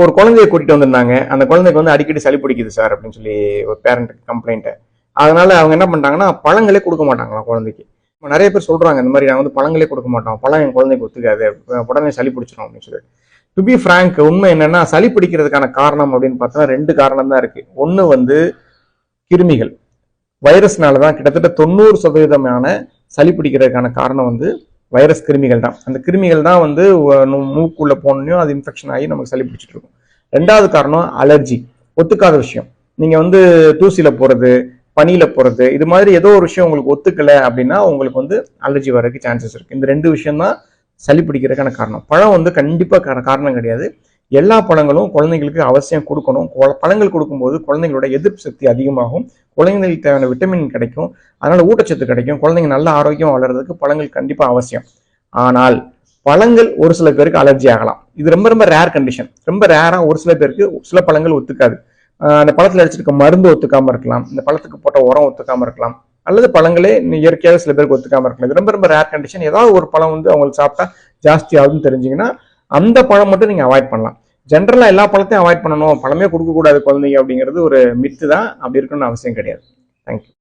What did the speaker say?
ஒரு குழந்தைய கூட்டிட்டு வந்திருந்தாங்க. அந்த குழந்தைக்கு வந்து அடிக்கடி சளி பிடிக்குது சார் அப்படின்னு சொல்லி ஒரு பேரண்ட் கம்ப்ளைண்ட். அதனால அவங்க என்ன பண்ணிட்டாங்கன்னா பழங்களே கொடுக்க மாட்டாங்களா குழந்தைக்கு. நிறைய பேர் சொல்றாங்க இந்த மாதிரி நாங்கள் வந்து பழங்களே கொடுக்க மாட்டோம், பழம் என் குழந்தைக்கு ஒத்துக்காது, உடனே சளி பிடிச்சிடும் அப்படின்னு சொல்லி. டு பி ஃப்ராங்க், உண்மை என்னன்னா சளி பிடிக்கிறதுக்கான காரணம் அப்படின்னு பார்த்தா 2 காரணம் தான் இருக்கு. ஒன்று வந்து கிருமிகள், வைரஸ்னால தான் கிட்டத்தட்ட 90% சளி பிடிக்கிறதுக்கான காரணம் வந்து வைரஸ் கிருமிகள் தான். அந்த கிருமிகள் தான் வந்து மூக்குள்ள போனோம் அது இன்ஃபெக்ஷன் ஆகி நமக்கு சளி பிடிச்சிட்டு இருக்கும். 2வது காரணம் அலர்ஜி, ஒத்துக்காத விஷயம். நீங்க வந்து தூசியில போறது, பனியில போறது, இது மாதிரி ஏதோ ஒரு விஷயம் உங்களுக்கு ஒத்துக்கல அப்படின்னா உங்களுக்கு வந்து அலர்ஜி வரதுக்கு சான்சஸ் இருக்கு. இந்த 2 விஷயம் தான் சளி பிடிக்கிறதுக்கான காரணம். பழம் வந்து கண்டிப்பா காரணம் கிடையாது. எல்லா பழங்களும் குழந்தைங்களுக்கு அவசியம் கொடுக்கணும். பழங்கள் கொடுக்கும்போது குழந்தைங்களோட எதிர்ப்பு சக்தி அதிகமாகும், குழந்தைங்களுக்கு தேவையான விட்டமின் கிடைக்கும், அதனால ஊட்டச்சத்து கிடைக்கும், குழந்தைங்க நல்ல ஆரோக்கியம் வளர்றதுக்கு பழங்கள் கண்டிப்பா அவசியம். ஆனால் பழங்கள் ஒரு சில பேருக்கு அலர்ஜி ஆகலாம். இது ரொம்ப ரொம்ப ரேர் கண்டிஷன். ரொம்ப ரேரா ஒரு சில பேருக்கு சில பழங்கள் ஒத்துக்காது. அந்த பழத்துல அடிச்சிருக்க மருந்து ஒத்துக்காம இருக்கலாம், இந்த பழத்துக்கு போட்ட உரம் ஒத்துக்காம இருக்கலாம், அல்லது பழங்களே இயற்கையாக சில பேருக்கு ஒத்துக்காம இருக்கலாம். இது ரொம்ப ரொம்ப ரேர் கண்டிஷன். ஏதாவது ஒரு பழம் வந்து அவங்களுக்கு சாப்பிட்டா ஜாஸ்தி ஆகுதுன்னு தெரிஞ்சிங்கன்னா அந்த பழம் மட்டும் நீங்க அவாய்ட் பண்ணலாம். ஜென்ரலா எல்லா பழத்தையும் அவாய்ட் பண்ணணும், பழமே கொடுக்க கூடாது குழந்தைங்க அப்படிங்கிறது ஒரு மித்து தான். அப்படி இருக்கணும்னு அவசியம் கிடையாது. தேங்க்யூ.